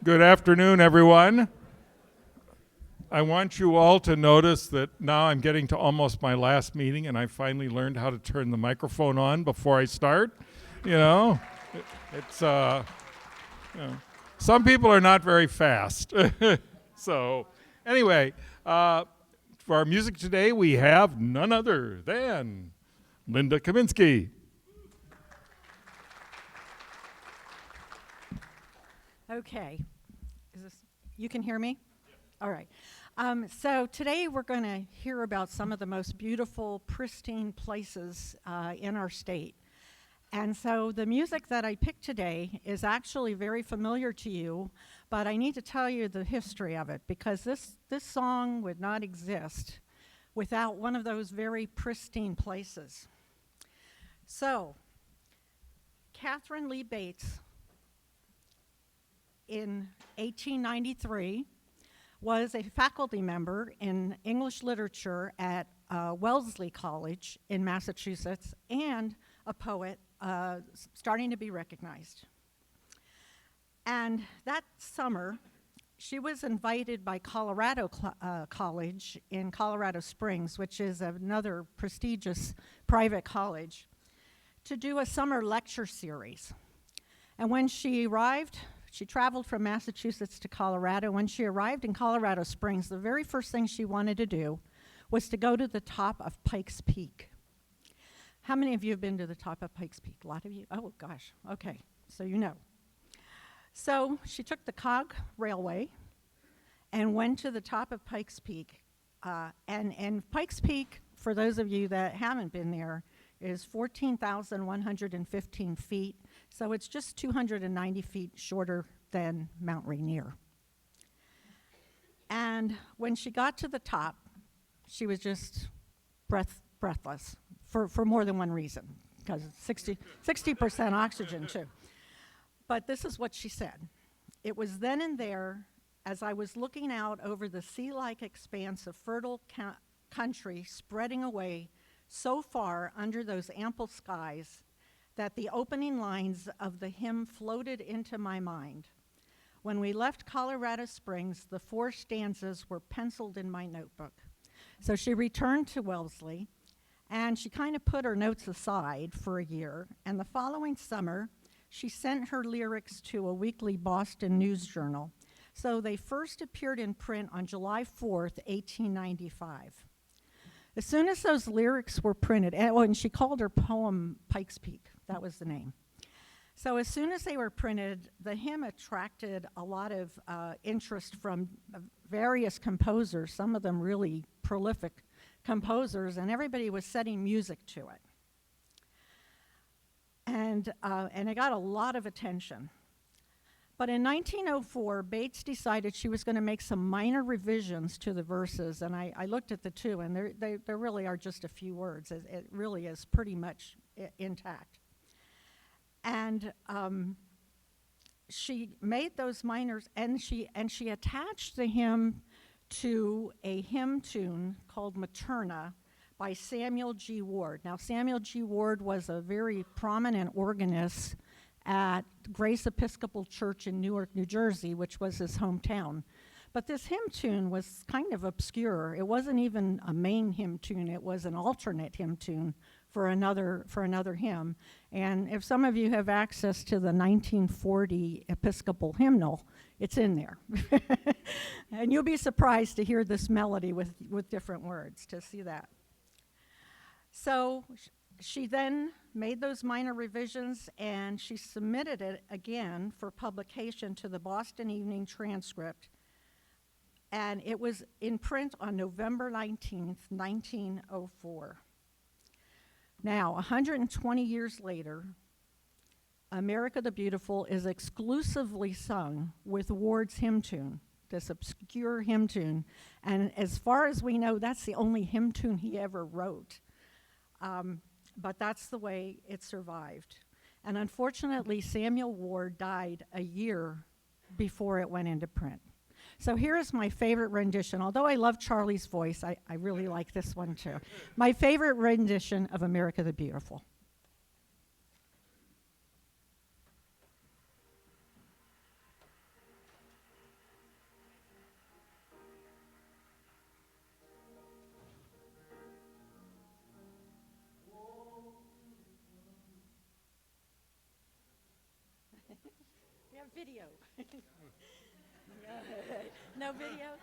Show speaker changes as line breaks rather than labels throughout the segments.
Good afternoon, everyone. I want you all to notice that now I'm getting to almost my last meeting and I finally learned how to turn the microphone on before I start. It's some people are not very fast. So anyway, for our music today, we have none other than Linda Kaminsky.
Okay. You can hear me? All right. So today we're going to hear about some of the most beautiful, pristine places in our state. And so the music that I picked today is actually very familiar to you, but I need to tell you the history of it because this song would not exist without one of those very pristine places. So, Catherine Lee Bates in 1893 was a faculty member in English literature at Wellesley College in Massachusetts and a poet starting to be recognized. And that summer, she was invited by Colorado College in Colorado Springs, which is another prestigious private college, to do a summer lecture series. And when she arrived, she traveled from Massachusetts to Colorado. When she arrived in Colorado Springs, the very first thing she wanted to do was to go to the top of Pikes Peak. How many of you have been to the top of Pikes Peak? A lot of you? Oh, gosh. Okay, so you know. So she took the Cog Railway and went to the top of Pikes Peak. And Pikes Peak, for those of you that haven't been there, is 14,115 feet. So it's just 290 feet shorter than Mount Rainier. And when she got to the top, she was just breathless for more than one reason, because 60% oxygen too. But this is what she said. It was then and there, as I was looking out over the sea-like expanse of fertile country spreading away so far under those ample skies, that the opening lines of the hymn floated into my mind. When we left Colorado Springs, the 4 stanzas were penciled in my notebook. So she returned to Wellesley, and she kind of put her notes aside for a year, and the following summer, she sent her lyrics to a weekly Boston news journal. So they first appeared in print on July 4th, 1895. As soon as those lyrics were printed, and she called her poem Pikes Peak, that was the name. So as soon as they were printed, the hymn attracted a lot of interest from various composers, some of them really prolific composers, and everybody was setting music to it. And it got a lot of attention. But in 1904, Bates decided she was going to make some minor revisions to the verses, and I looked at the two, and there really are just a few words. It really is pretty much intact. And she made those minors, and she attached the hymn to a hymn tune called Materna by Samuel G. Ward. Now, Samuel G. Ward was a very prominent organist at Grace Episcopal Church in Newark, New Jersey, which was his hometown. But this hymn tune was kind of obscure. It wasn't even a main hymn tune. It was an alternate hymn tune for another hymn. And if some of you have access to the 1940 Episcopal hymnal, it's in there. And you'll be surprised to hear this melody with different words, to see that. So she then made those minor revisions, and she submitted it again for publication to the Boston Evening Transcript, and it was in print on November 19th, 1904. Now, 120 years later, America the Beautiful is exclusively sung with Ward's hymn tune, this obscure hymn tune, and as far as we know, that's the only hymn tune he ever wrote. But that's the way it survived. And unfortunately, Samuel Ward died a year before it went into print. So here is my favorite rendition. Although I love Charlie's voice, I really like this one too. My favorite rendition of America the Beautiful. video. No video?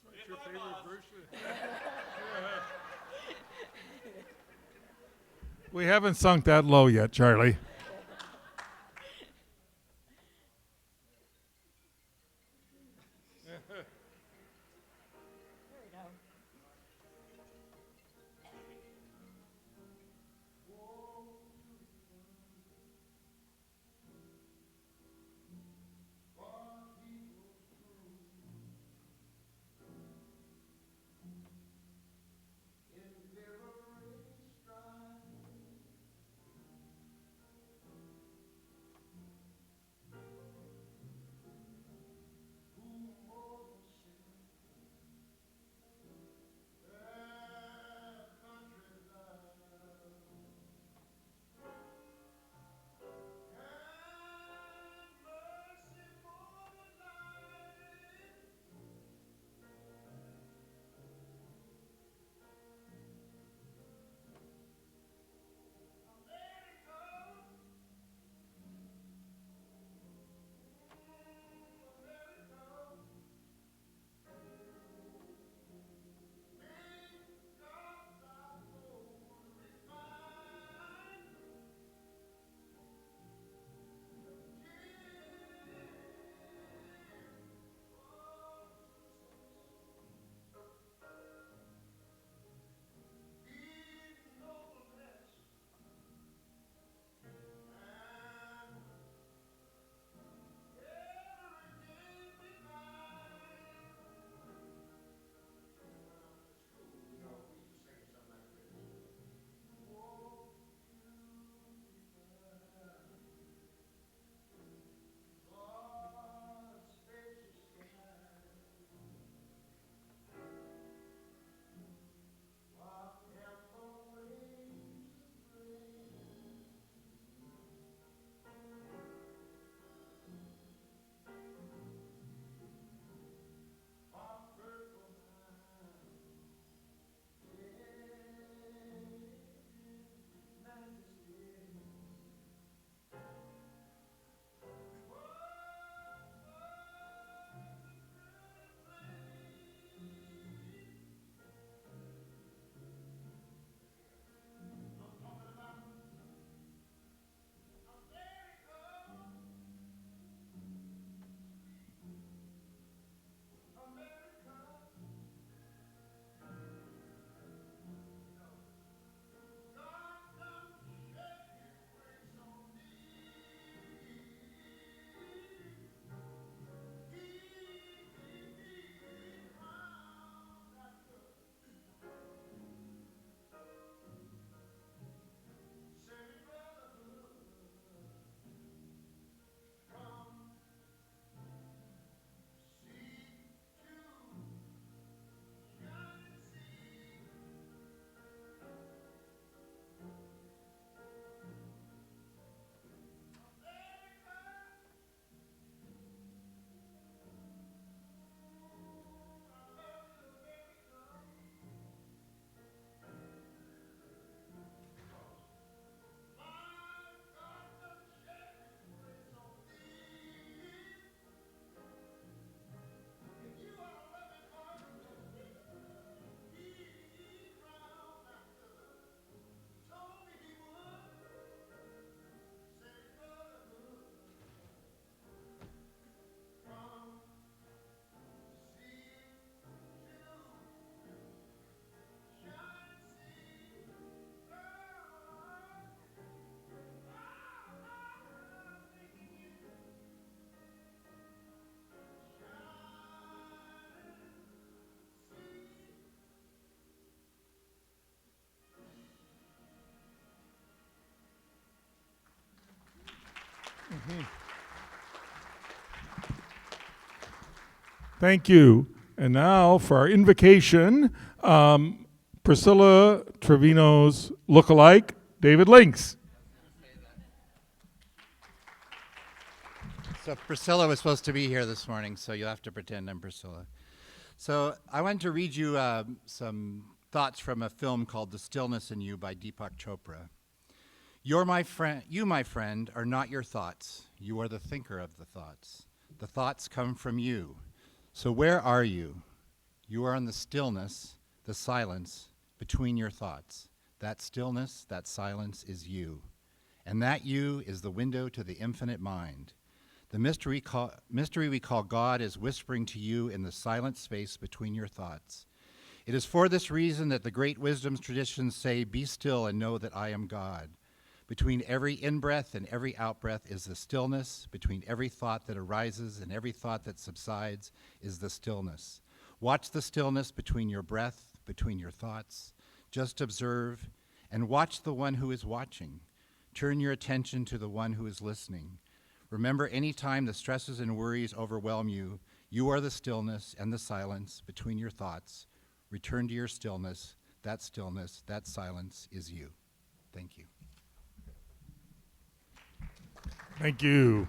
What's your favorite version? We haven't sunk that low yet, Charlie.
There we go.
Thank you. And now for our invocation, Priscilla Trevino's lookalike, David Links.
So Priscilla was supposed to be here this morning, so you'll have to pretend I'm Priscilla. So I wanted to read you some thoughts from a film called The Stillness in You by Deepak Chopra. You, my friend, are not your thoughts. You are the thinker of the thoughts. The thoughts come from you. So where are you? You are in the stillness, the silence between your thoughts. That stillness, that silence is you. And that you is the window to the infinite mind. The mystery we call God is whispering to you in the silent space between your thoughts. It is for this reason that the great wisdom's traditions say, "Be still and know that I am God." Between every in-breath and every out-breath is the stillness. Between every thought that arises and every thought that subsides is the stillness. Watch the stillness between your breath, between your thoughts. Just observe and watch the one who is watching. Turn your attention to the one who is listening. Remember, any time the stresses and worries overwhelm you, you are the stillness and the silence between your thoughts. Return to your stillness, that silence is you. Thank you.
Thank you.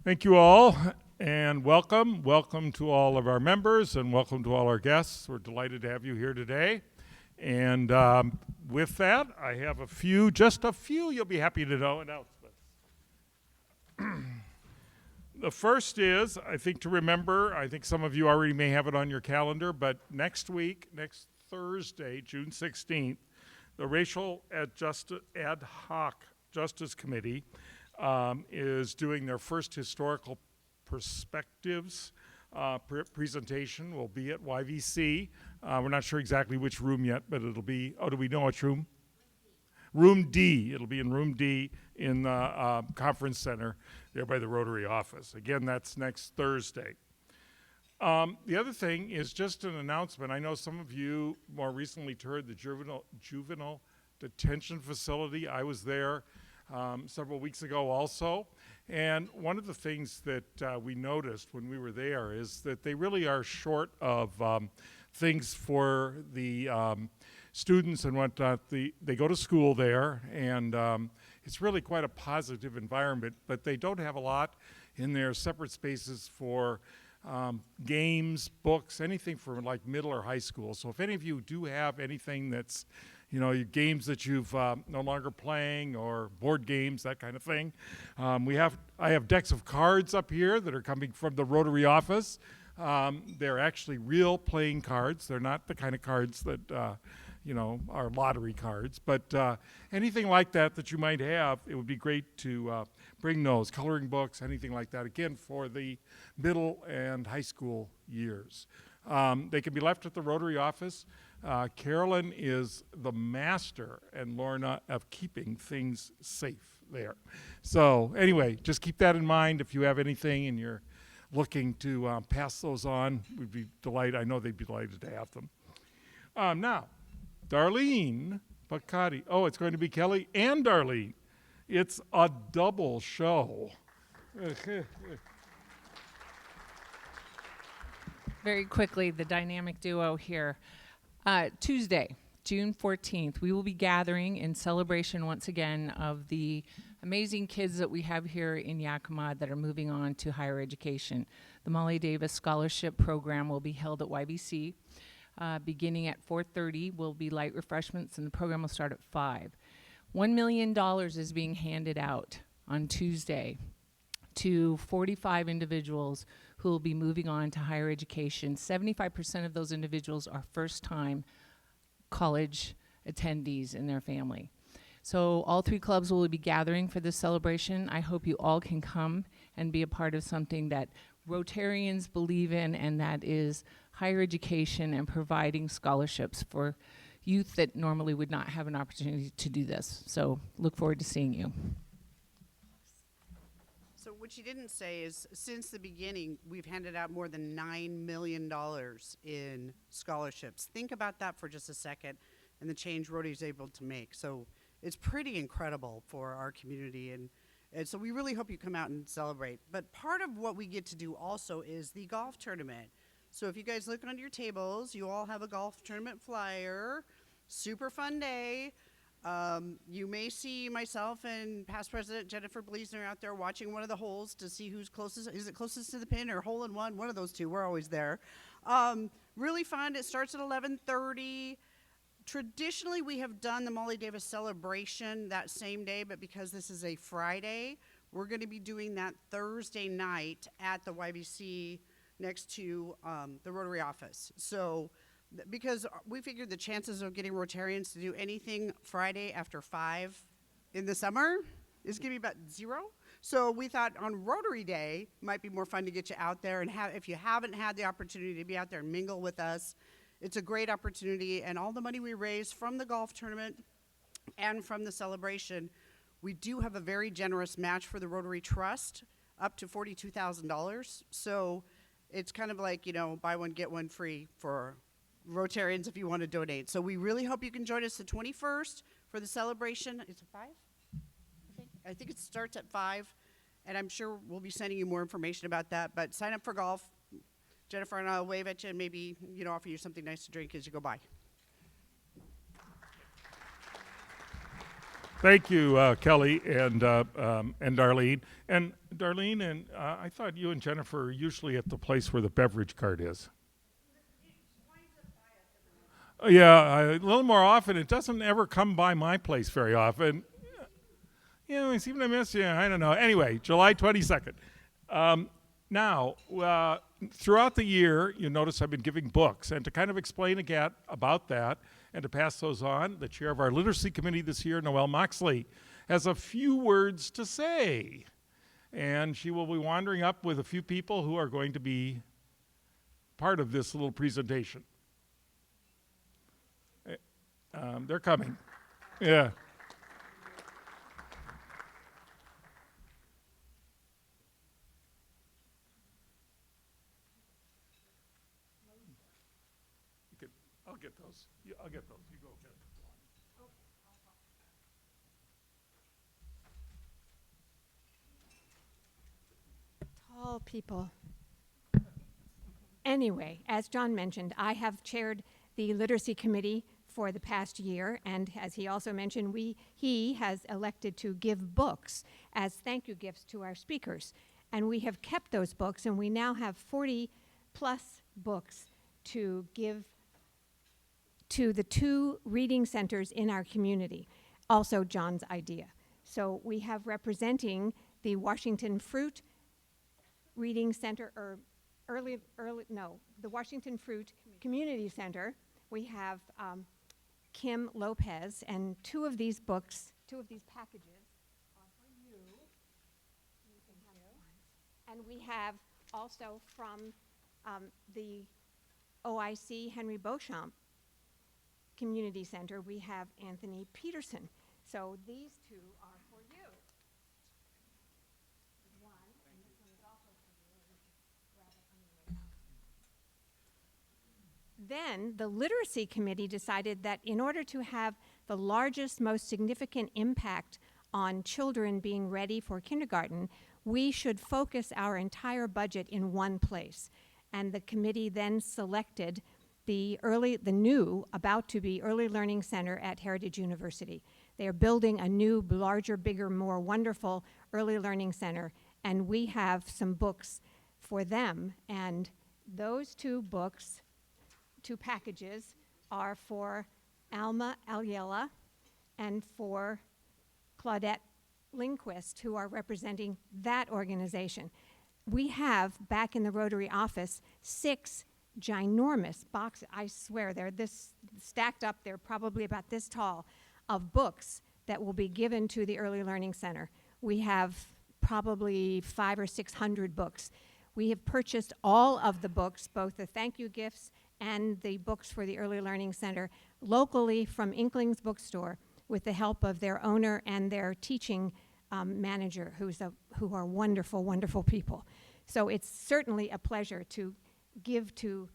Thank you all, and welcome. Welcome to all of our members, and welcome to all our guests. We're delighted to have you here today. And with that, I have just a few you'll be happy to know announcements. The first is, I think to remember, I think some of you already may have it on your calendar, but next Thursday, June 16th, the Racial Ad Hoc Justice Committee is doing their first historical perspectives presentation. Will be at YVC. We're not sure exactly which room yet, but it'll be, do we know which room? Room D. It'll be in Room D in the conference center there by the Rotary office. Again, that's next Thursday. The other thing is just an announcement. I know some of you more recently toured the juvenile detention facility. I was there several weeks ago also. And one of the things that we noticed when we were there is that they really are short of things for the students and whatnot. They go to school there, and it's really quite a positive environment, but they don't have a lot in their separate spaces for games, books, anything for like middle or high school. So if any of you do have anything that's, games that you've no longer playing or board games, that kind of thing, I have decks of cards up here that are coming from the Rotary office. They're actually real playing cards. They're not the kind of cards that are lottery cards, but anything like that you might have, it would be great to bring those, coloring books, anything like that, again, for the middle and high school years. They can be left at the Rotary office. Carolyn is the master, and Lorna, of keeping things safe there. So anyway, just keep that in mind. If you have anything and you're looking to pass those on, we'd be delighted. I know they'd be delighted to have them. Now, Darlene Bacardi. Oh, it's going to be Kelly and Darlene. It's a double show.
Very quickly, the dynamic duo here. Tuesday, June 14th, we will be gathering in celebration once again of the amazing kids that we have here in Yakima that are moving on to higher education. The Molly Davis Scholarship Program will be held at YBC. Beginning at 4:30 will be light refreshments, and the program will start at 5. $1 million is being handed out on Tuesday to 45 individuals who will be moving on to higher education. 75% of those individuals are first-time college attendees in their family. So all 3 clubs will be gathering for this celebration. I hope you all can come and be a part of something that Rotarians believe in, and that is higher education and providing scholarships for youth that normally would not have an opportunity to do this. So look forward to seeing you.
So what you didn't say is, since the beginning, we've handed out more than $9 million in scholarships. Think about that for just a second, and the change Rotary's able to make. So it's pretty incredible for our community, and so we really hope you come out and celebrate. But part of what we get to do also is the golf tournament. So if you guys look on your tables, you all have a golf tournament flyer. Super fun day. You may see myself and past president Jennifer Bleasner out there watching one of the holes to see who's closest. Is it closest to the pin or hole in one? One of those two. We're always there. Really fun. It starts at 11:30. Traditionally, we have done the Molly Davis celebration that same day, but because this is a Friday, we're going to be doing that Thursday night at the YBC next to the Rotary office. So, because we figured the chances of getting Rotarians to do anything Friday after 5 in the summer is going to be about 0. So we thought on Rotary Day might be more fun to get you out there and if you haven't had the opportunity to be out there and mingle with us, it's a great opportunity. And all the money we raise from the golf tournament and from the celebration, we do have a very generous match for the Rotary Trust, up to $42,000. So it's kind of like, buy one, get one free for Rotarians if you want to donate. So we really hope you can join us the 21st for the celebration. Is it 5? I think it starts at 5, and I'm sure we'll be sending you more information about that. But sign up for golf. Jennifer and I will wave at you and maybe, offer you something nice to drink as you go by.
Thank you, Kelly and Darlene. And Darlene, I thought you and Jennifer are usually at the place where the beverage cart is. Yeah, a little more often. It doesn't ever come by my place very often. It seems I miss you. I don't know. Anyway, July 22nd. Now, throughout the year, you notice I've been giving books. And to kind of explain again about that and to pass those on, the chair of our literacy committee this year, Noelle Moxley, has a few words to say. And she will be wandering up with a few people who are going to be part of this little presentation. They're coming. Yeah. I'll get those. Yeah, I'll get those. You go get them.
Tall people. Anyway, as John mentioned, I have chaired the Literacy Committee for the past year, and as he also mentioned, he has elected to give books as thank you gifts to our speakers. And we have kept those books, and we now have 40 plus books to give to the 2 reading centers in our community, also John's idea. So we have representing the Washington Fruit Reading Center, or the Washington Fruit Community Center. We have Kim Lopez, and 2 of these books, 2 of these packages are for you. You can have one. And we have also from the OIC Henry Beauchamp Community Center, we have Anthony Peterson. So these 2 are for you. One, and this one is also for you. You can grab it on your way out. Then the Literacy Committee decided that in order to have the largest, most significant impact on children being ready for kindergarten, we should focus our entire budget in one place. And the committee then selected the new, about to be Early Learning Center at Heritage University. They are building a new, larger, bigger, more wonderful Early Learning Center, and we have some books for them. And those 2 books, 2 packages, are for Alma Aliela and for Claudette Lindquist, who are representing that organization. We have, back in the Rotary office, 6 ginormous boxes. I swear they're this stacked up. They're probably about this tall, of books that will be given to the Early Learning Center. We have probably 500 or 600 books. We have purchased all of the books, both the thank you gifts and the books for the Early Learning Center, locally from Inkling's Bookstore, with the help of their owner and their teaching manager, who are wonderful, wonderful people. So it's certainly a pleasure to give to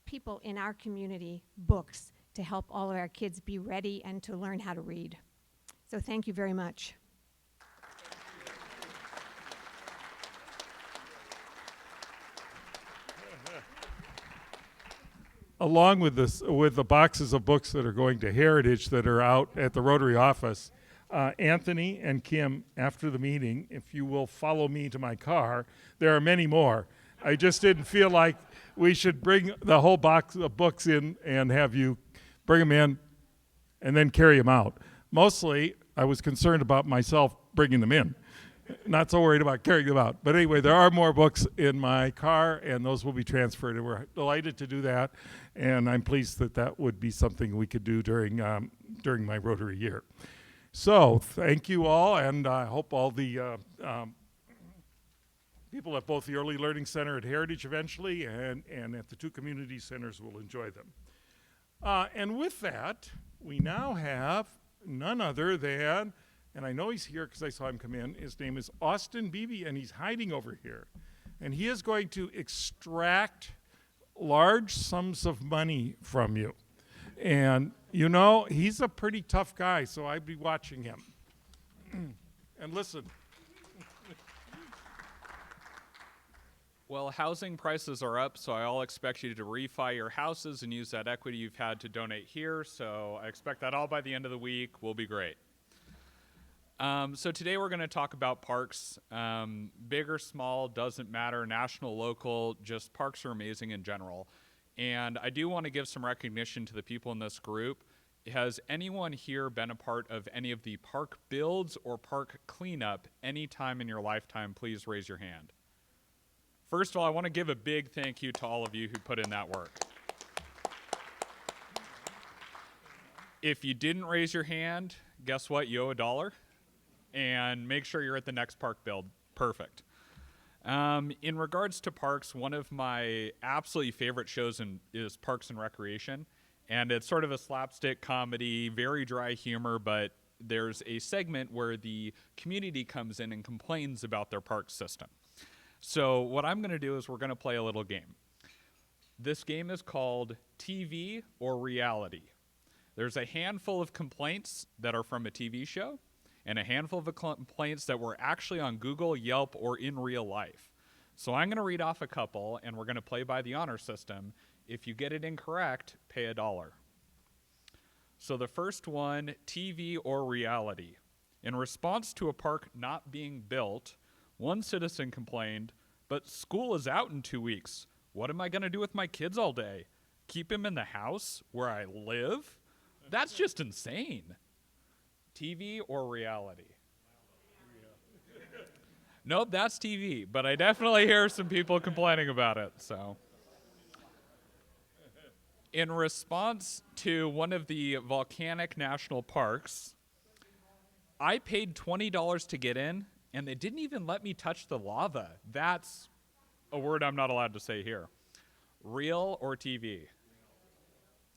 people in our community books to help all of our kids be ready and to learn how to read. So thank you very much.
Along with this, with the boxes of books that are going to Heritage that are out at the Rotary office, Anthony and Kim, after the meeting, if you will follow me to my car, there are many more. I just didn't feel like we should bring the whole box of books in and have you bring them in and then carry them out. Mostly, I was concerned about myself bringing them in. Not so worried about carrying them out. But anyway, there are more books in my car, and those will be transferred, and we're delighted to do that. And I'm pleased that that would be something we could do during my Rotary year. So thank you all, and I hope all the people at both the Early Learning Center at Heritage eventually and at the two community centers will enjoy them. And with that, we now have none other than, and I know he's here because I saw him come in, his name is Austin Beebe, and he's hiding over here. And he is going to extract large sums of money from you. And you know, he's a pretty tough guy, so I'd be watching him. And listen.
Well, housing prices are up, so I'll expect you to refi your houses and use that equity you've had to donate here. So I expect that all by the end of the week will be great. So today we're going to talk about parks. Big or small, doesn't matter, national, local, just parks are amazing in general. And I do want to give some recognition to the people in this group. Has anyone here been a part of any of the park builds or park cleanup any time in your lifetime? Please raise your hand. First of all, I want to give a big thank you to all of you who put in that work. If you didn't raise your hand, guess what? You owe $1. And make sure you're at the next park build. Perfect. In regards to parks, one of my absolutely favorite shows is Parks and Recreation. And it's sort of a slapstick comedy, very dry humor, but there's a segment where the community comes in and complains about their park system. So what I'm going to do is we're going to play a little game. This game is called TV or Reality. There's a handful of complaints that are from a TV show, and a handful of complaints that were actually on Google, Yelp, or in real life. So I'm going to read off a couple, and we're going to play by the honor system. If you get it incorrect, pay $1. So the first one, TV or reality. In response to a park not being built, one citizen complained, "But school is out in 2 weeks. What am I going to do with my kids all day? Keep him in the house where I live? That's just insane." TV or reality? Nope, that's TV, but I definitely hear some people complaining about it, so. In response to one of the volcanic national parks, I paid $20 to get in, and they didn't even let me touch the lava. That's a word I'm not allowed to say here. Real or TV?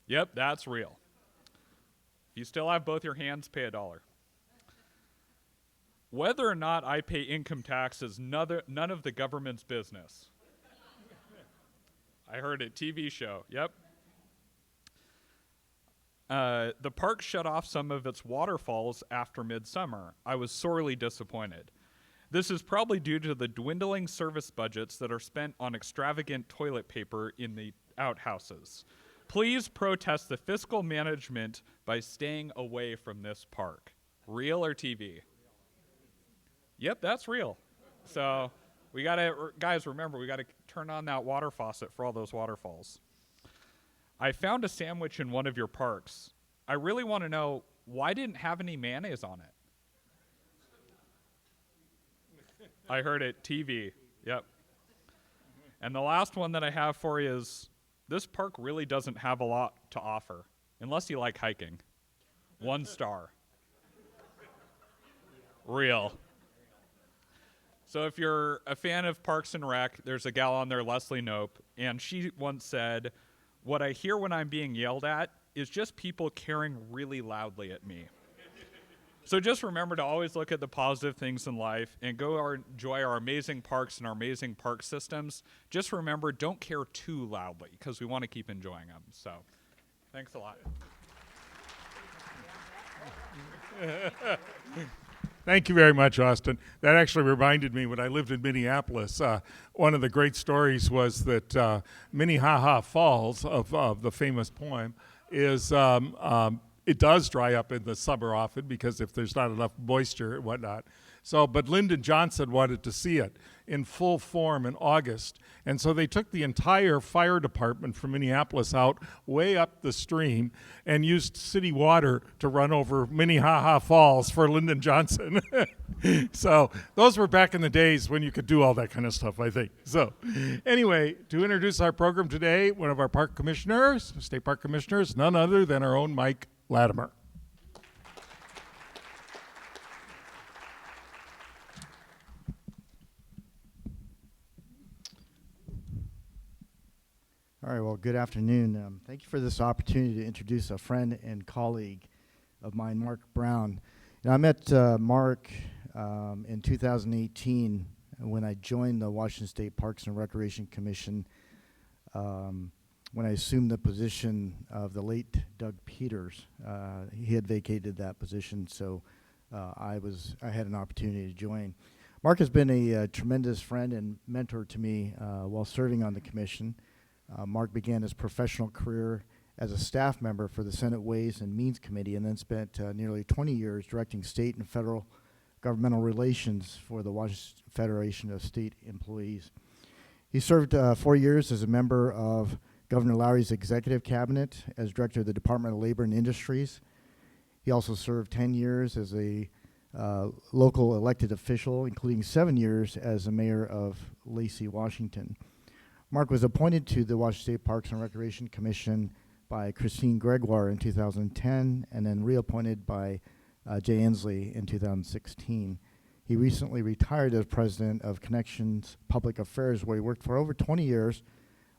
Yep, that's real. If you still have both your hands, pay $1. Whether or not I pay income tax is none of the government's business. I heard it, TV show, yep. The park shut off some of its waterfalls after midsummer. I was sorely disappointed. This is probably due to the dwindling service budgets that are spent on extravagant toilet paper in the outhouses. Please protest the fiscal management by staying away from this park. Real or TV? Yep, that's real. So we gotta, guys, remember, we gotta turn on that water faucet for all those waterfalls. I found a sandwich in one of your parks. I really want to know, why didn't it have any mayonnaise on it? I heard it, TV, yep. And the last one that I have for you is, this park really doesn't have a lot to offer, unless you like hiking. 1 star. Real. So if you're a fan of Parks and Rec, there's a gal on there, Leslie Knope, and she once said, "What I hear when I'm being yelled at is just people caring really loudly at me." So just remember to always look at the positive things in life and go enjoy our amazing parks and our amazing park systems. Just remember, don't care too loudly, because we want to keep enjoying them. So thanks a lot.
Thank you very much, Austin. That actually reminded me, when I lived in Minneapolis, one of the great stories was that Minnehaha Falls, of the famous poem, is it does dry up in the summer often, because if there's not enough moisture and whatnot. So, but Lyndon Johnson wanted to see it in full form in August. And so they took the entire fire department from Minneapolis out way up the stream and used city water to run over Minnehaha Falls for Lyndon Johnson. So those were back in the days when you could do all that kind of stuff, I think. So anyway, to introduce our program today, one of our park commissioners, state park commissioners, none other than our own Mike Latimer.
All right, well, good afternoon. Thank you for this opportunity to introduce a friend and colleague of mine, Mark Brown. I met Mark in 2018 when I joined the Washington State Parks and Recreation Commission when I assumed the position of the late Doug Peters. He had vacated that position, so I had an opportunity to join. Mark has been a tremendous friend and mentor to me while serving on the commission. Mark began his professional career as a staff member for the Senate Ways and Means Committee and then spent nearly 20 years directing state and federal governmental relations for the Washington Federation of State Employees. He served 4 years as a member of Governor Lowry's executive cabinet as director of the Department of Labor and Industries. He also served 10 years as a local elected official, including 7 years as a mayor of Lacey, Washington. Mark was appointed to the Washington State Parks and Recreation Commission by Christine Gregoire in 2010 and then reappointed by Jay Inslee in 2016. He recently retired as president of Connections Public Affairs, where he worked for over 20 years,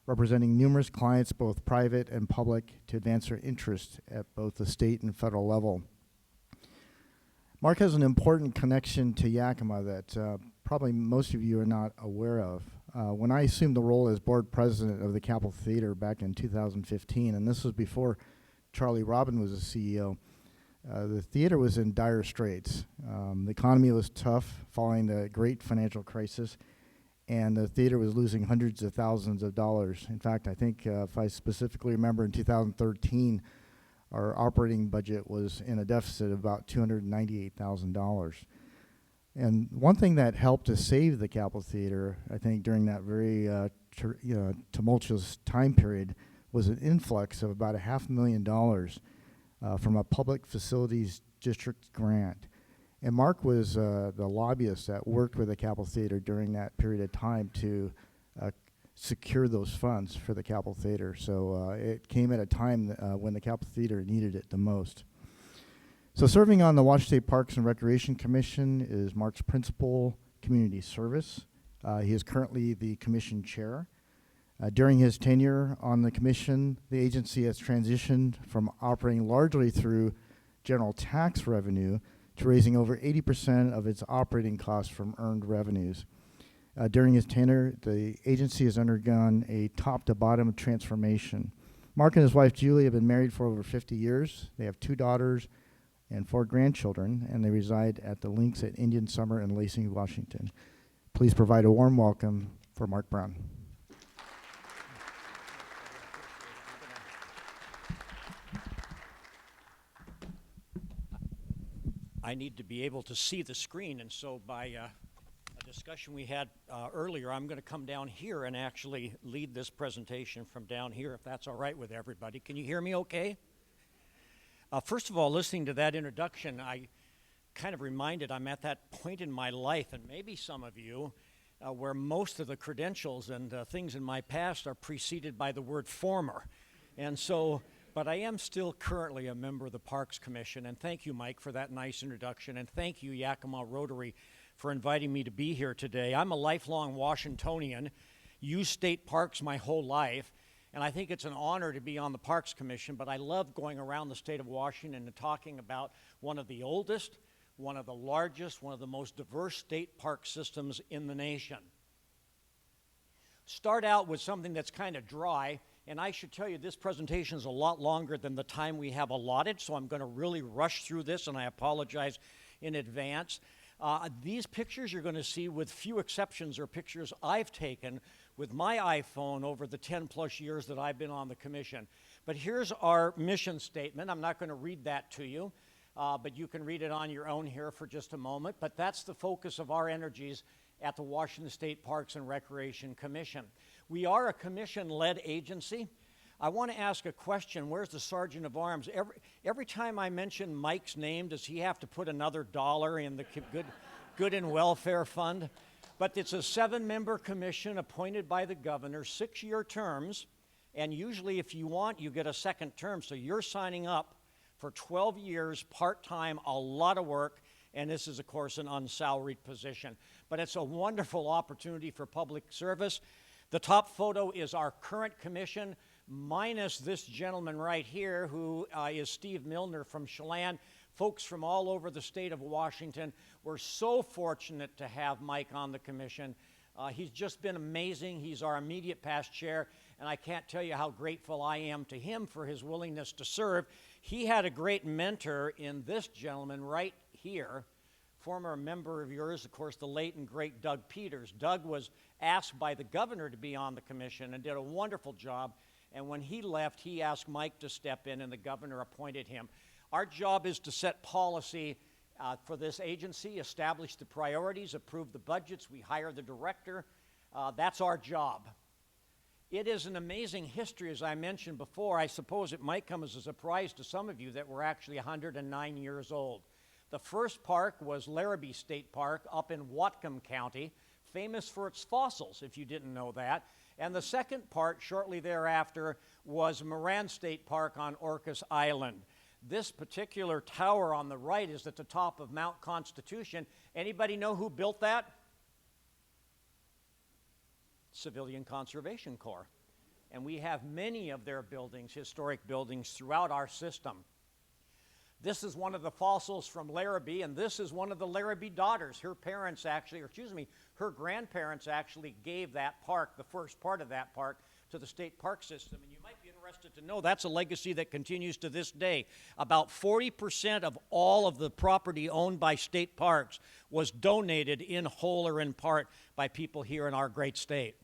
representing numerous clients, both private and public, to advance their interests at both the state and federal level. Mark has an important connection to Yakima that probably most of you are not aware of. When I assumed the role as board president of the Capitol Theater back in 2015, and this was before Charlie Robin was the CEO, the theater was in dire straits. The economy was tough following the great financial crisis, and the theater was losing hundreds of thousands of dollars. In fact, I think if I specifically remember, in 2013, our operating budget was in a deficit of about $298,000. And one thing that helped to save the Capitol Theater, I think, during that very tumultuous time period was an influx of about $500,000 from a public facilities district grant. And Mark was the lobbyist that worked with the Capitol Theater during that period of time to secure those funds for the Capitol Theater. So it came at a time when the Capitol Theater needed it the most. So serving on the Washington State Parks and Recreation Commission is Mark's principal community service. He is currently the commission chair. During his tenure on the commission, the agency has transitioned from operating largely through general tax revenue to raising over 80% of its operating costs from earned revenues. During his tenure, the agency has undergone a top-to-bottom transformation. Mark and his wife, Julie, have been married for over 50 years. They have 2 daughters and 4 grandchildren, and they reside at the Links at Indian Summer in Lacey, Washington. Please provide a warm welcome for Mark Brown.
I need to be able to see the screen, and so by a discussion we had earlier, I'm going to come down here and actually lead this presentation from down here, if that's all right with everybody. Can you hear me okay? First of all, listening to that introduction, I kind of reminded I'm at that point in my life, and maybe some of you, where most of the credentials and things in my past are preceded by the word former. And so, but I am still currently a member of the Parks Commission, and thank you, Mike, for that nice introduction, and thank you, Yakima Rotary, for inviting me to be here today. I'm a lifelong Washingtonian, used state parks my whole life, and I think it's an honor to be on the Parks Commission, but I love going around the state of Washington and talking about one of the oldest, one of the largest, one of the most diverse state park systems in the nation. Start out with something that's kind of dry, and I should tell you this presentation is a lot longer than the time we have allotted, so I'm going to really rush through this, and I apologize in advance. These pictures you're going to see, with few exceptions, are pictures I've taken with my iPhone over the 10 plus years that I've been on the commission. But here's our mission statement. I'm not going to read that to you. but you can read it on your own here for just a moment. But that's the focus of our energies at the Washington State Parks and Recreation Commission. We are a commission-led agency. I want to ask a question. Where's the Sergeant of Arms? Every time I mention Mike's name, does he have to put another dollar in the good and welfare fund? But it's a 7-member commission appointed by the governor, 6-year terms, and usually if you want, you get a second term. So you're signing up for 12 years, part-time, a lot of work, and this is, of course, an unsalaried position. But it's a wonderful opportunity for public service. The top photo is our current commission, minus this gentleman right here, who is Steve Milner from Chelan. Folks from all over the state of Washington. We're so fortunate to have Mike on the commission. He's just been amazing. He's our immediate past chair, and I can't tell you how grateful I am to him for his willingness to serve. He had a great mentor in this gentleman right here, former member of yours, of course, the late and great Doug Peters. Doug was asked by the governor to be on the commission and did a wonderful job, and when he left, he asked Mike to step in, and the governor appointed him. Our job is to set policy for this agency, establish the priorities, approve the budgets, we hire the director. That's our job. It is an amazing history, as I mentioned before. I suppose it might come as a surprise to some of you that we're actually 109 years old. The first park was Larrabee State Park up in Whatcom County, famous for its fossils, if you didn't know that. And the second part, shortly thereafter, was Moran State Park on Orcas Island. This particular tower on the right is at the top of Mount Constitution. Anybody know who built that? Civilian Conservation Corps. And we have many of their buildings, historic buildings, throughout our system. This is one of the fossils from Larrabee, and this is one of the Larrabee daughters. Her parents actually, or excuse me, her grandparents actually gave that park, the first part of that park, to the state park system. And you might be interested to know that's a legacy that continues to this day. About 40% of all of the property owned by state parks was donated in whole or in part by people here in our great state.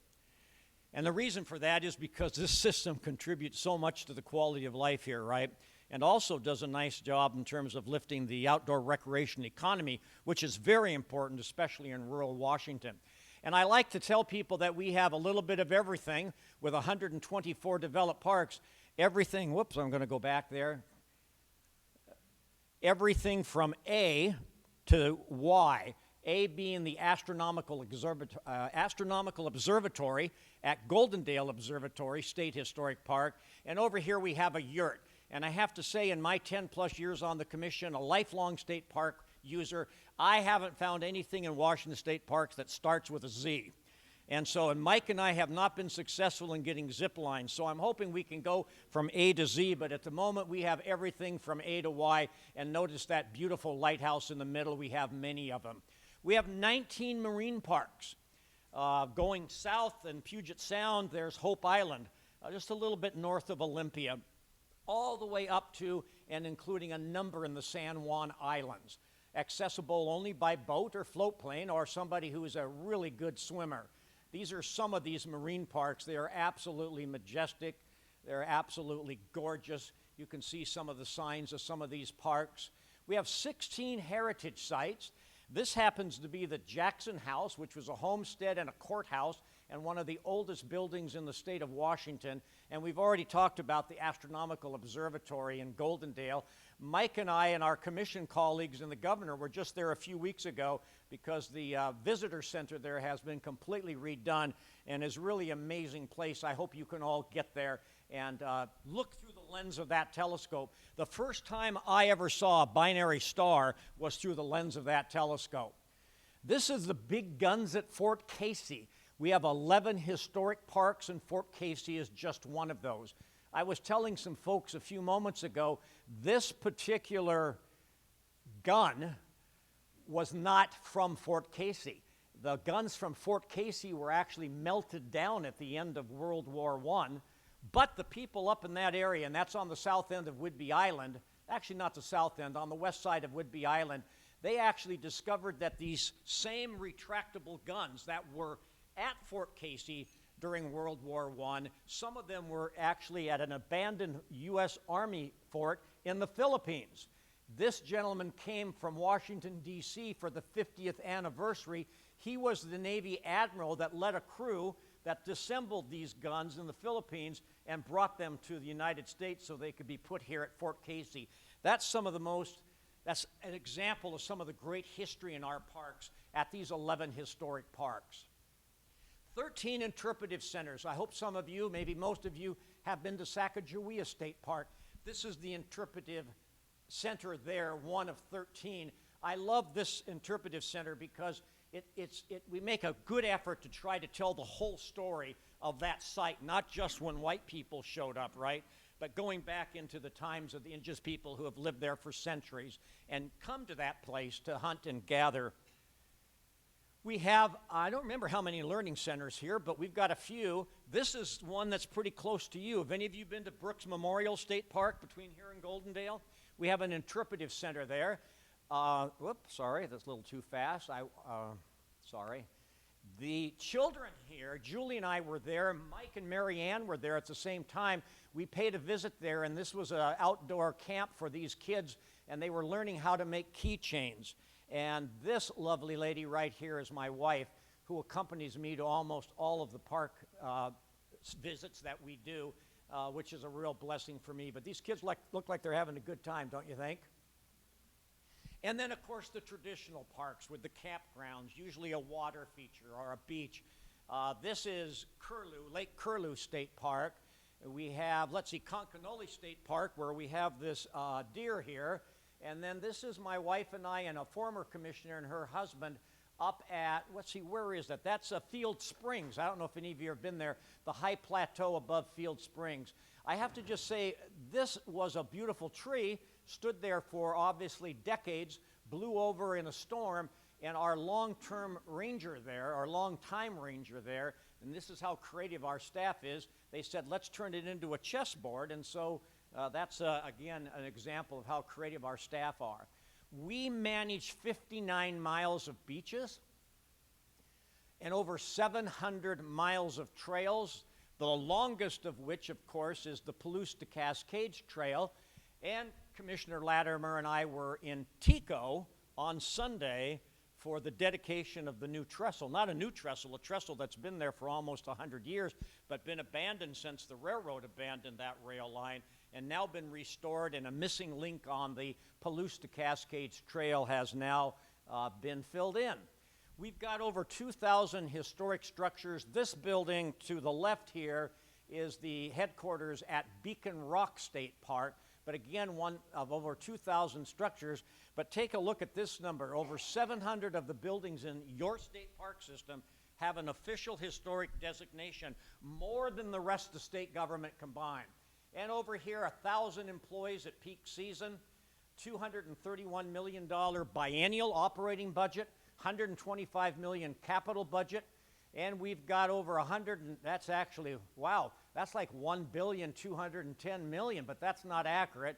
And the reason for that is because this system contributes so much to the quality of life here, right? And also does a nice job in terms of lifting the outdoor recreation economy, which is very important, especially in rural Washington. And I like to tell people that we have a little bit of everything with 124 developed parks. Everything, whoops, I'm going to go back there. Everything from A to Y. A being the Astronomical Observatory at Goldendale Observatory, State Historic Park. And over here we have a yurt. And I have to say, in my 10-plus years on the commission, a lifelong state park user, I haven't found anything in Washington State Parks that starts with a Z. And Mike and I have not been successful in getting zip lines, so I'm hoping we can go from A to Z, but at the moment we have everything from A to Y, and notice that beautiful lighthouse in the middle, we have many of them. We have 19 marine parks. Going south in Puget Sound, there's Hope Island, just a little bit north of Olympia, all the way up to and including a number in the San Juan Islands, accessible only by boat or float plane or somebody who is a really good swimmer. These are some of these marine parks. They are absolutely majestic. They're absolutely gorgeous. You can see some of the signs of some of these parks. We have 16 heritage sites. This happens to be the Jackson House, which was a homestead and a courthouse and one of the oldest buildings in the state of Washington. And we've already talked about the Astronomical Observatory in Goldendale. Mike and I and our commission colleagues and the governor were just there a few weeks ago because the visitor center there has been completely redone and is really an amazing place. I hope you can all get there and look through the lens of that telescope. The first time I ever saw a binary star was through the lens of that telescope. This is the big guns at Fort Casey. We have 11 historic parks, and Fort Casey is just one of those. I was telling some folks a few moments ago, this particular gun was not from Fort Casey. The guns from Fort Casey were actually melted down at the end of World War I, but the people up in that area, and that's on the south end of Whidbey Island, actually not the south end, on the west side of Whidbey Island, they actually discovered that these same retractable guns that were at Fort Casey during World War I, some of them were actually at an abandoned U.S. Army fort in the Philippines. This gentleman came from Washington, D.C. for the 50th anniversary. He was the Navy admiral that led a crew that disassembled these guns in the Philippines and brought them to the United States so they could be put here at Fort Casey. That's an example of some of the great history in our parks at these 11 historic parks. 13 interpretive centers. I hope some of you, maybe most of you, have been to Sacagawea State Park. This is the interpretive center there, one of 13. I love this interpretive center because we make a good effort to try to tell the whole story of that site, not just when white people showed up, right? But going back into the times of the indigenous people who have lived there for centuries and come to that place to hunt and gather. We have, I don't remember how many learning centers here, but we've got a few. This is one that's pretty close to you. Have any of you been to Brooks Memorial State Park between here and Goldendale? We have an interpretive center there. Whoops, sorry, that's a little too fast. Sorry. The children here, Julie and I were there, Mike and Mary Ann were there at the same time. We paid a visit there, and this was an outdoor camp for these kids, and they were learning how to make keychains. And this lovely lady right here is my wife, who accompanies me to almost all of the park visits that we do, which is a real blessing for me. But these kids look like they're having a good time, don't you think? And then, of course, the traditional parks with the campgrounds, usually a water feature or a beach. This is Lake Curlew State Park. We have, Concanoli State Park, where we have this deer here. And then this is my wife and I and a former commissioner and her husband up at, where is that? That's Field Springs. I don't know if any of you have been there, the high plateau above Field Springs. I have to just say, this was a beautiful tree, stood there for obviously decades, blew over in a storm, and our long-term ranger there, our long-time ranger there, and this is how creative our staff is, they said, let's turn it into a chessboard, and so that's, again, an example of how creative our staff are. We manage 59 miles of beaches and over 700 miles of trails, the longest of which, of course, is the Palouse to Casscage Trail. And Commissioner Latimer and I were in Tico on Sunday for the dedication of the new trestle. Not a new trestle, a trestle that's been there for almost 100 years, but been abandoned since the railroad abandoned that rail line, and now been restored, and a missing link on the Palouse to Casscage Trail has now been filled in. We've got over 2,000 historic structures. This building to the left here is the headquarters at Beacon Rock State Park, but again, one of over 2,000 structures. But take a look at this number. Over 700 of the buildings in your state park system have an official historic designation, more than the rest of the state government combined. And over here, 1,000 employees at peak season, $231 million biennial operating budget, $125 million capital budget, and we've got over 100, and that's actually, wow, that's like $1,210 million, but that's not accurate.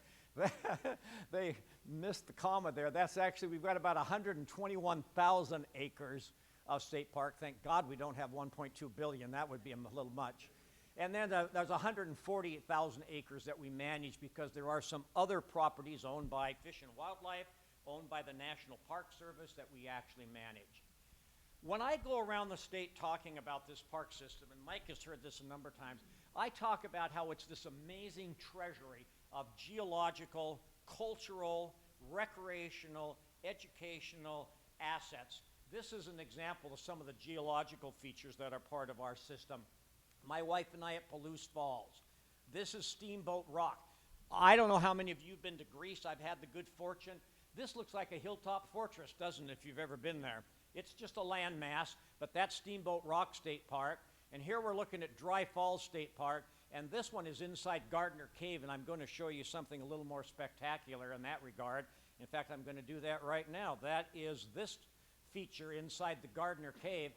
They missed the comma there. That's actually, we've got about 121,000 acres of state park. Thank God we don't have 1.2 billion. That would be a little much. And then there's 140,000 acres that we manage because there are some other properties owned by Fish and Wildlife, owned by the National Park Service that we actually manage. When I go around the state talking about this park system, and Mike has heard this a number of times, I talk about how it's this amazing treasury of geological, cultural, recreational, educational assets. This is an example of some of the geological features that are part of our system. My wife and I at Palouse Falls. This is Steamboat Rock. I don't know how many of you have been to Greece. I've had the good fortune. This looks like a hilltop fortress, doesn't it, if you've ever been there? It's just a landmass, but that's Steamboat Rock State Park. And here we're looking at Dry Falls State Park, and this one is inside Gardiner Cave, and I'm going to show you something a little more spectacular in that regard. In fact, I'm going to do that right now. That is this feature inside the Gardiner Cave.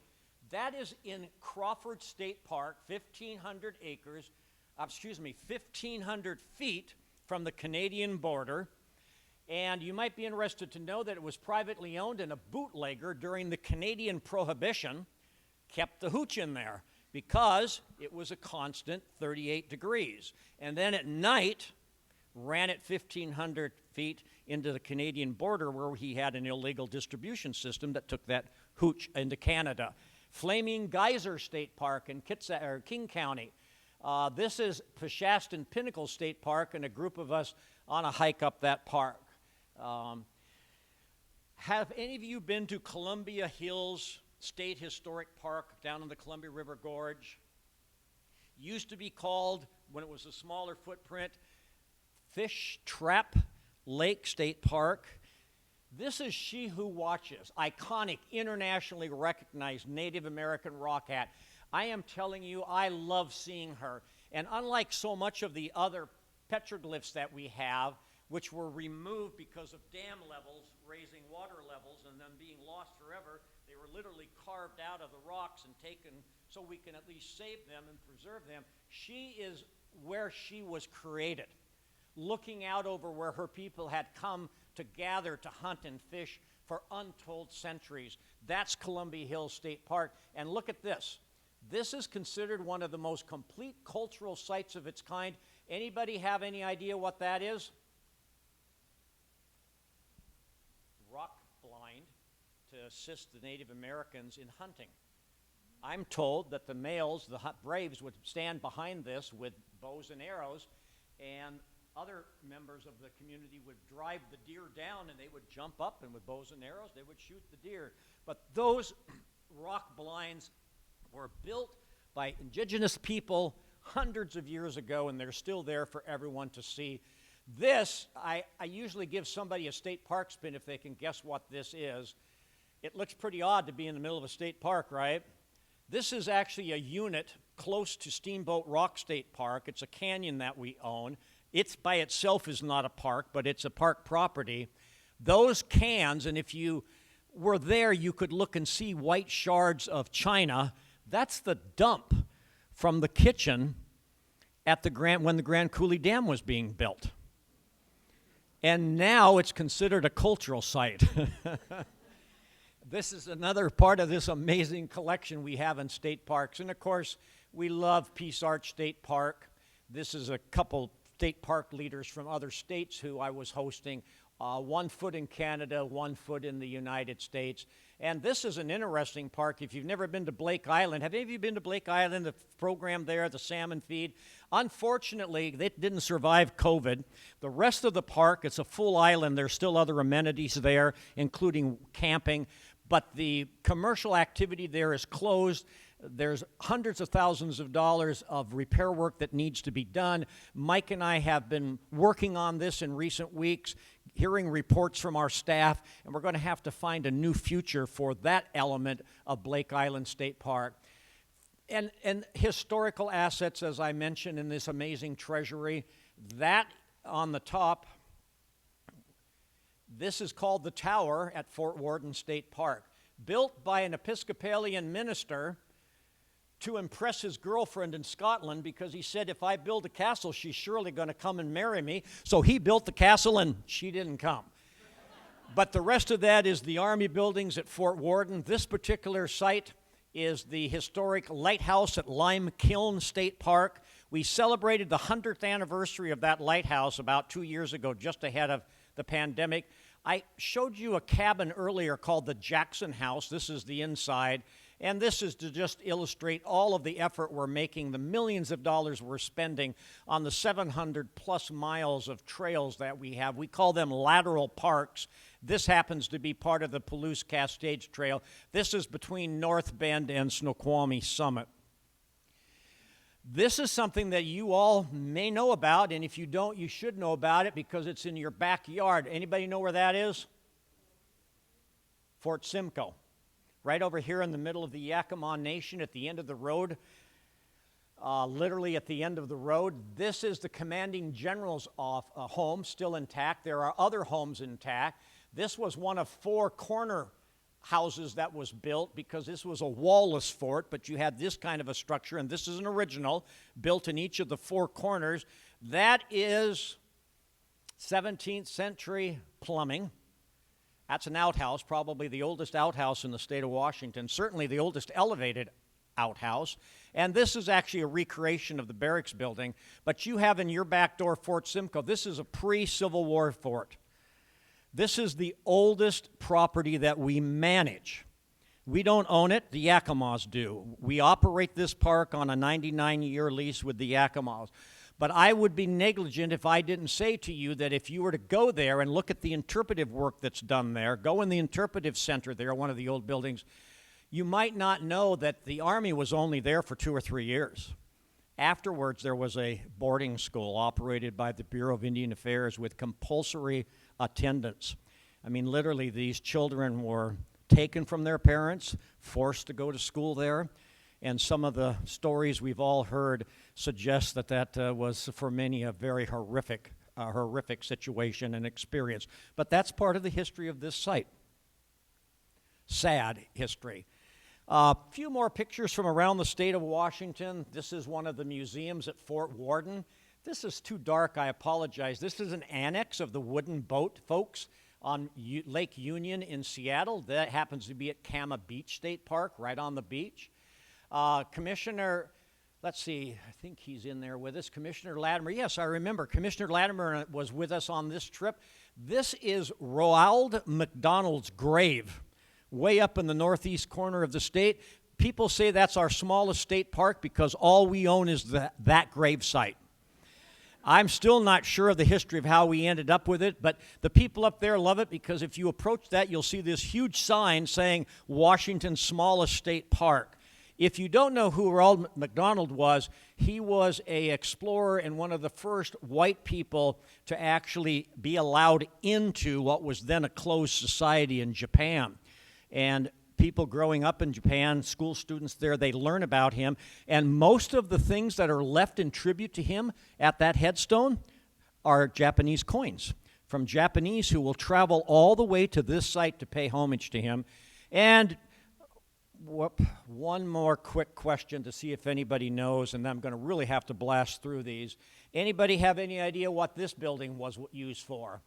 That is in Crawford State Park, 1,500 acres, 1,500 feet from the Canadian border. And you might be interested to know that it was privately owned, and a bootlegger during the Canadian Prohibition kept the hooch in there because it was a constant 38 degrees. And then at night, ran at 1,500 feet into the Canadian border where he had an illegal distribution system that took that hooch into Canada. Flaming Geyser State Park in King County. This is Pashastin Pinnacle State Park, and a group of us on a hike up that park. Have any of you been to Columbia Hills State Historic Park down in the Columbia River Gorge? Used to be called, when it was a smaller footprint, Fish Trap Lake State Park. This is She Who Watches, iconic, internationally recognized Native American rock cat. I am telling you, I love seeing her. And unlike so much of the other petroglyphs that we have, which were removed because of dam levels, raising water levels, and them being lost forever, they were literally carved out of the rocks and taken so we can at least save them and preserve them. She is where she was created, looking out over where her people had come to gather, to hunt and fish for untold centuries. That's Columbia Hills State Park. And look at this. This is considered one of the most complete cultural sites of its kind. Anybody have any idea what that is? Rock blind to assist the Native Americans in hunting. I'm told that the males, the braves, would stand behind this with bows and arrows, and other members of the community would drive the deer down, and they would jump up, and with bows and arrows, they would shoot the deer. But those rock blinds were built by indigenous people hundreds of years ago, and they're still there for everyone to see. This, I usually give somebody a state park spin if they can guess what this is. It looks pretty odd to be in the middle of a state park, right? This is actually a unit close to Steamboat Rock State Park. It's a canyon that we own. It's by itself is not a park, but it's a park property. Those cans, and if you were there, you could look and see white shards of china. That's the dump from the kitchen at when the Grand Coulee Dam was being built. And now it's considered a cultural site. This is another part of this amazing collection we have in state parks. And of course, we love Peace Arch State Park. This is a couple state park leaders from other states who I was hosting. 1 foot in Canada, 1 foot in the United States. And this is an interesting park. If you've never been to Blake Island, have any of you been to Blake Island, the program there, the salmon feed? Unfortunately, they didn't survive COVID. The rest of the park, it's a full island. There's still other amenities there, including camping. But the commercial activity there is closed. There's hundreds of thousands of dollars of repair work that needs to be done. Mike and I have been working on this in recent weeks, hearing reports from our staff, and we're going to have to find a new future for that element of Blake Island State Park. And historical assets, as I mentioned, in this amazing treasury. That on the top, this is called the Tower at Fort Worden State Park, built by an Episcopalian minister to impress his girlfriend in Scotland, because he said, if I build a castle, she's surely going to come and marry me. So he built the castle, and she didn't come. But the rest of that is the Army buildings at Fort Worden. This particular site is the historic lighthouse at Lime Kiln State Park. We celebrated the 100th anniversary of that lighthouse about 2 years ago, just ahead of the pandemic. I showed you a cabin earlier called the Jackson House. This is the inside. And this is to just illustrate all of the effort we're making, the millions of dollars we're spending on the 700 plus miles of trails that we have. We call them lateral parks. This happens to be part of the Palouse Casscage Trail. This is between North Bend and Snoqualmie Summit. This is something that you all may know about, and if you don't, you should know about it because it's in your backyard. Anybody know where that is? Fort Simcoe. Right over here in the middle of the Yakima Nation at the end of the road, literally at the end of the road. This is the commanding general's home, still intact. There are other homes intact. This was one of 4 corner houses that was built because this was a wall-less fort, but you had this kind of a structure, and this is an original built in each of the 4 corners. That is 17th century plumbing. That's an outhouse, probably the oldest outhouse in the state of Washington, certainly the oldest elevated outhouse. And this is actually a recreation of the barracks building. But you have in your back door Fort Simcoe. This is a pre-Civil War fort. This is the oldest property that we manage. We don't own it, the Yakimas do. We operate this park on a 99-year lease with the Yakimas. But I would be negligent if I didn't say to you that if you were to go there and look at the interpretive work that's done there, go in the Interpretive Center there, one of the old buildings, you might not know that the Army was only there for 2 or 3 years. Afterwards, there was a boarding school operated by the Bureau of Indian Affairs with compulsory attendance. I mean, literally, these children were taken from their parents, forced to go to school there, and some of the stories we've all heard suggest that that was for many a very horrific situation and experience. But that's part of the history of this site. Sad history. A few more pictures from around the state of Washington. This is one of the museums at Fort Worden. This is too dark, I apologize. This is an annex of the wooden boat folks on Lake Union in Seattle. That happens to be at Kama Beach State Park, right on the beach. Commissioner, let's see, I think he's in there with us. Commissioner Latimer, yes, I remember. Commissioner Latimer was with us on this trip. This is Roald McDonald's grave, way up in the northeast corner of the state. People say that's our smallest state park because all we own is that grave site. I'm still not sure of the history of how we ended up with it, but the people up there love it because if you approach that, you'll see this huge sign saying Washington's smallest state park. If you don't know who Roald McDonald was, he was an explorer and one of the first white people to actually be allowed into what was then a closed society in Japan. And people growing up in Japan, school students there, they learn about him. And most of the things that are left in tribute to him at that headstone are Japanese coins from Japanese who will travel all the way to this site to pay homage to him. And one more quick question to see if anybody knows, and I'm going to really have to blast through these. Anybody have any idea what this building was used for?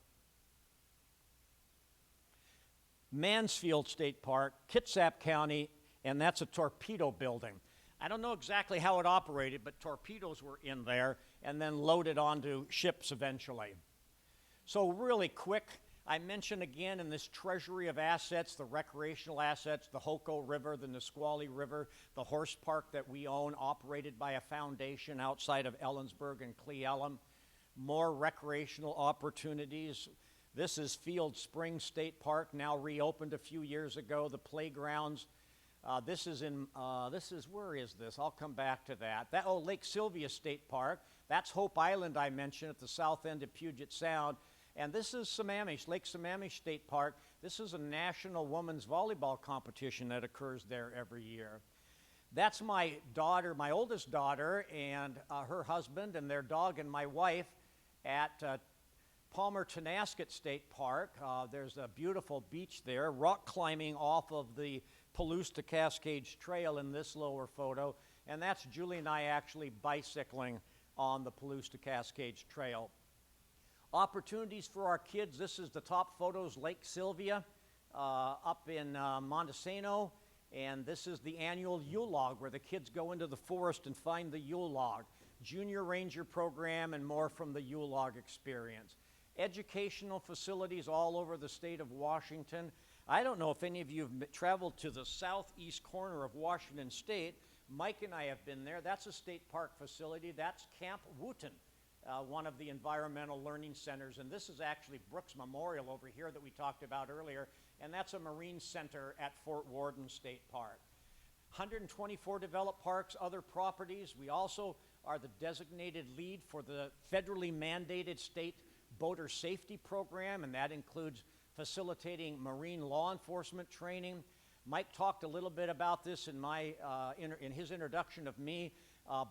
Mansfield State Park, Kitsap County, and that's a torpedo building. I don't know exactly how it operated, but torpedoes were in there and then loaded onto ships eventually. So really quick, I mentioned again in this treasury of assets, the recreational assets, the Hoko River, the Nisqually River, the horse park that we own, operated by a foundation outside of Ellensburg and Cle Elum, more recreational opportunities. This is Field Springs State Park, now reopened a few years ago, the playgrounds. Where is this? I'll come back to that. Lake Sylvia State Park. That's Hope Island I mentioned at the south end of Puget Sound. And this is Sammamish, Lake Sammamish State Park. This is a national women's volleyball competition that occurs there every year. That's my daughter, my oldest daughter, and her husband and their dog and my wife at Palmer-Tonasket State Park. There's a beautiful beach there, rock climbing off of the Palouse to Casscage Trail in this lower photo, and that's Julie and I actually bicycling on the Palouse to Casscage Trail. Opportunities for our kids, this is the top photos, Lake Sylvia up in Montesano, and this is the annual Yule log where the kids go into the forest and find the Yule log. Junior Ranger program and more from the Yule log experience. Educational facilities all over the state of Washington. I don't know if any of you have traveled to the southeast corner of Washington State. Mike and I have been there. That's a state park facility. That's Camp Wooten, one of the environmental learning centers. And this is actually Brooks Memorial over here that we talked about earlier. And that's a marine center at Fort Worden State Park. 124 developed parks, other properties. We also are the designated lead for the federally mandated state boater safety program, and that includes facilitating marine law enforcement training. Mike talked a little bit about this in his introduction of me.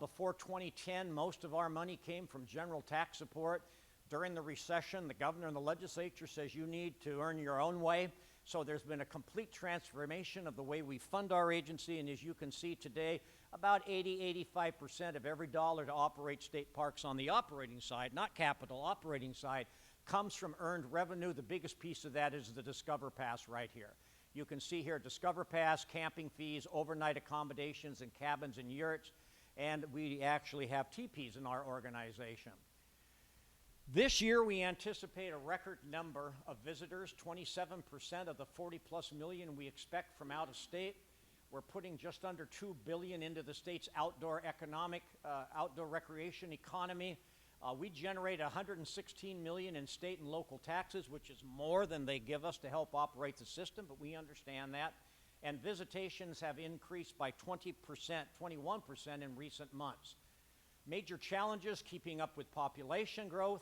Before 2010, most of our money came from general tax support. During the recession, the governor and the legislature says you need to earn your own way. So there's been a complete transformation of the way we fund our agency, and as you can see today, about 80–85% of every dollar to operate state parks on the operating side, not capital, operating side, comes from earned revenue. The biggest piece of that is the Discover Pass right here. You can see here Discover Pass, camping fees, overnight accommodations and cabins and yurts, and we actually have teepees in our organization. This year, we anticipate a record number of visitors, 27% of the 40+ million we expect from out of state. We're putting just under $2 billion into the state's outdoor recreation economy. We generate $116 million in state and local taxes, which is more than they give us to help operate the system, but we understand that. And visitations have increased by 20%, 21% in recent months. Major challenges: keeping up with population growth.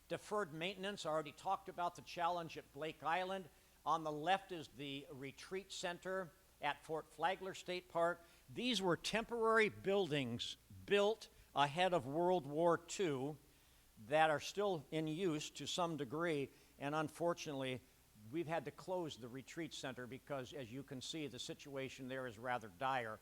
Deferred maintenance, I already talked about the challenge at Blake Island. On the left is the retreat center at Fort Flagler State Park. These were temporary buildings built ahead of World War II that are still in use to some degree, and unfortunately, we've had to close the retreat center because, as you can see, the situation there is rather dire.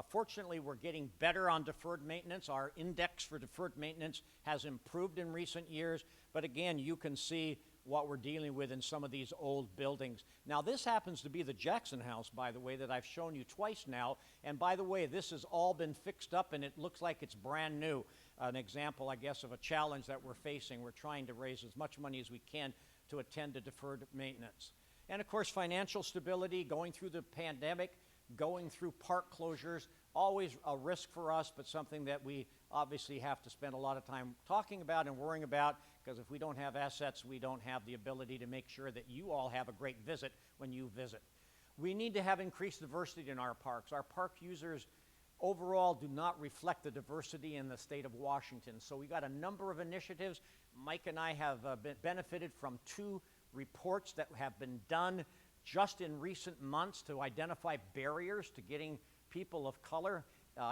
Fortunately, we're getting better on deferred maintenance. Our index for deferred maintenance has improved in recent years, but again, you can see what we're dealing with in some of these old buildings. Now, this happens to be the Jackson House, by the way, that I've shown you twice now, and by the way, this has all been fixed up and it looks like it's brand new. An example, I guess, of a challenge that we're facing. We're trying to raise as much money as we can to attend to deferred maintenance. And of course, financial stability, going through the pandemic, going through park closures, always a risk for us, but something that we obviously have to spend a lot of time talking about and worrying about, because if we don't have assets, we don't have the ability to make sure that you all have a great visit when you visit. We need to have increased diversity in our parks. Our park users overall do not reflect the diversity in the state of Washington. So we got a number of initiatives. Mike and I have benefited from 2 reports that have been done just in recent months to identify barriers to getting people of color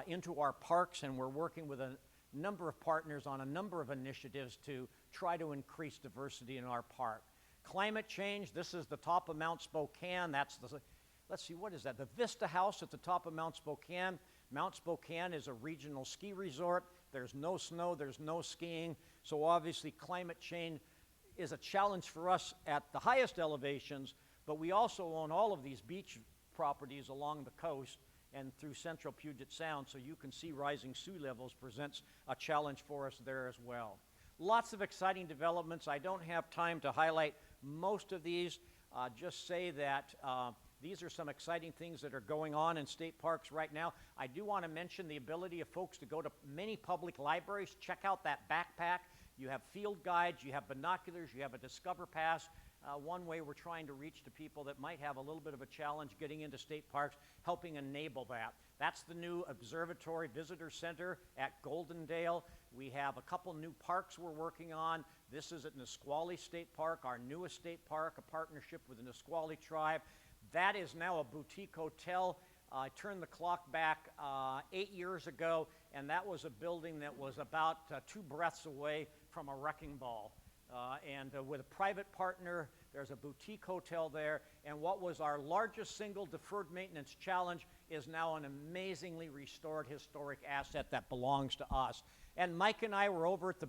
into our parks, and we're working with a number of partners on a number of initiatives to try to increase diversity in our park. Climate change, this is the top of Mount Spokane. That's the, let's see, what is that? The Vista House at the top of Mount Spokane. Mount Spokane is a regional ski resort. There's no snow, there's no skiing, so obviously climate change is a challenge for us at the highest elevations, but we also own all of these beach properties along the coast and through central Puget Sound, so you can see rising sea levels presents a challenge for us there as well. Lots of exciting developments. I don't have time to highlight most of these. Just say that these are some exciting things that are going on in state parks right now. I do want to mention the ability of folks to go to many public libraries, check out that backpack. You have field guides, you have binoculars, you have a Discover Pass. One way we're trying to reach to people that might have a little bit of a challenge getting into state parks, helping enable that. That's the new Observatory Visitor Center at Goldendale. We have a couple new parks we're working on. This is at Nisqually State Park, our newest state park, a partnership with the Nisqually tribe. That is now a boutique hotel. I turned the clock back 8 years ago, and that was a building that was about 2 breaths away from a wrecking ball. With a private partner, there's a boutique hotel there, and what was our largest single deferred maintenance challenge is now an amazingly restored historic asset that belongs to us. And Mike and I were over at the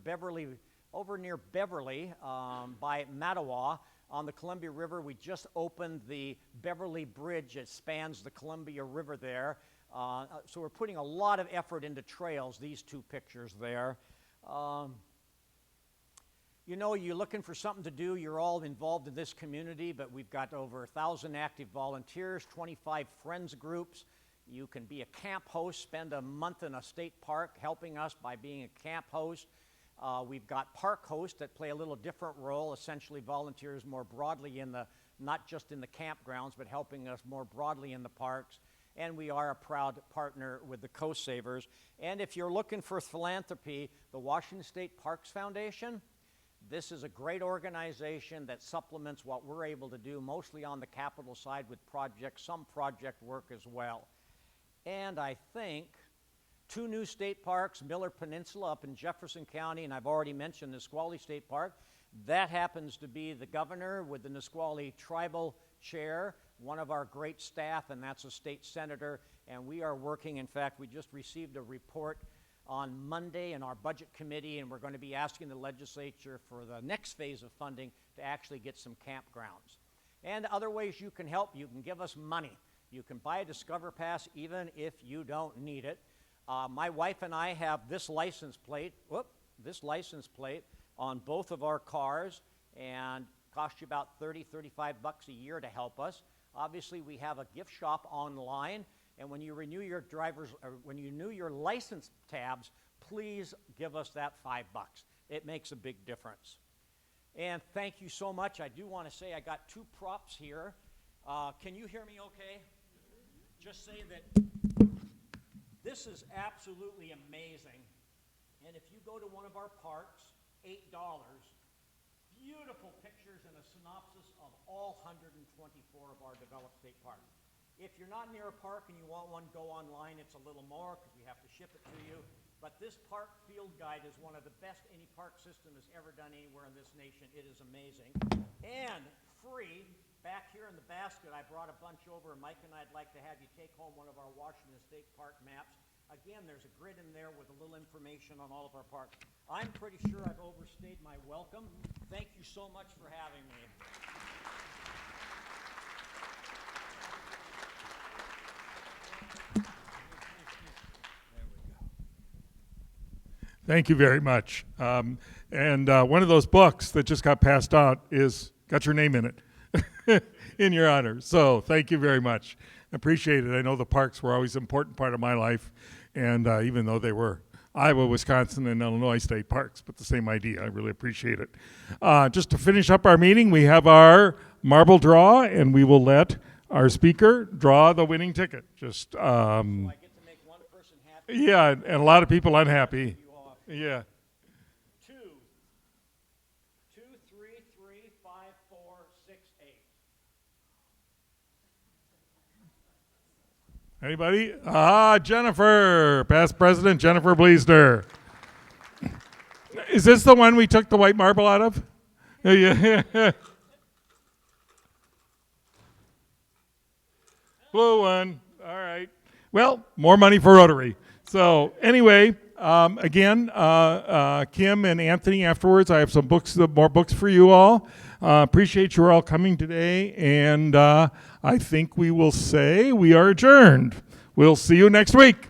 over near Beverly by Mattawa on the Columbia River. We just opened the Beverly Bridge that spans the Columbia River there. So we're putting a lot of effort into trails, these 2 pictures there. You know, you're looking for something to do, you're all involved in this community, but we've got over 1,000 active volunteers, 25 friends groups. You can be a camp host, spend a month in a state park helping us by being a camp host. We've got park hosts that play a little different role, essentially volunteers more broadly in the, not just in the campgrounds, but helping us more broadly in the parks. And we are a proud partner with the Coast Savers. And if you're looking for philanthropy, the Washington State Parks Foundation, this is a great organization that supplements what we're able to do, mostly on the capital side with projects, some project work as well. And I think 2 new state parks, Miller Peninsula up in Jefferson County, and I've already mentioned Nisqually State Park. That happens to be the governor with the Nisqually Tribal Chair, one of our great staff, and that's a state senator. And we are working, in fact, we just received a report on Monday in our budget committee, and we're going to be asking the legislature for the next phase of funding to actually get some campgrounds. And other ways you can help, you can give us money. You can buy a Discover Pass even if you don't need it. My wife and I have this license plate. Whoop, this license plate on both of our cars and cost you about 30, 35 bucks a year to help us. Obviously, we have a gift shop online, and when you renew your when you renew your license tabs, please give us that $5. It makes a big difference. And thank you so much. I do want to say I got 2 props here. Can you hear me okay? Just say that this is absolutely amazing. And if you go to one of our parks, $8, beautiful pictures and a synopsis of all 124 of our developed state parks. If you're not near a park and you want one, go online. It's a little more because we have to ship it to you. But this park field guide is one of the best any park system has ever done anywhere in this nation. It is amazing. And free, back here in the basket, I brought a bunch over. Mike and I'd like to have you take home one of our Washington State Park maps. Again, there's a grid in there with a little information on all of our parks. I'm pretty sure I've overstayed my welcome. Thank you so much for having me.
Thank you very much. And one of those books that just got passed out got your name in it, in your honor. So thank you very much. Appreciate it. I know the parks were always an important part of my life, and even though they were Iowa, Wisconsin, and Illinois state parks, but the same idea. I really appreciate it. Just to finish up our meeting, we have our marble draw, and we will let our speaker draw the winning ticket. Just
So I get to make one person happy.
yeah, and a lot of people unhappy. Yeah.
2, 2, 3, 3, 5, 4, 6, 8.
Anybody? Jennifer, past president Jennifer Bleasner. Is this the one we took the white marble out of? Yeah. Blue one. All right. Well, more money for Rotary. So anyway, again, Kim and Anthony, afterwards, I have some books, more books for you all. Appreciate you all coming today, and I think we will say we are adjourned. We'll see you next week.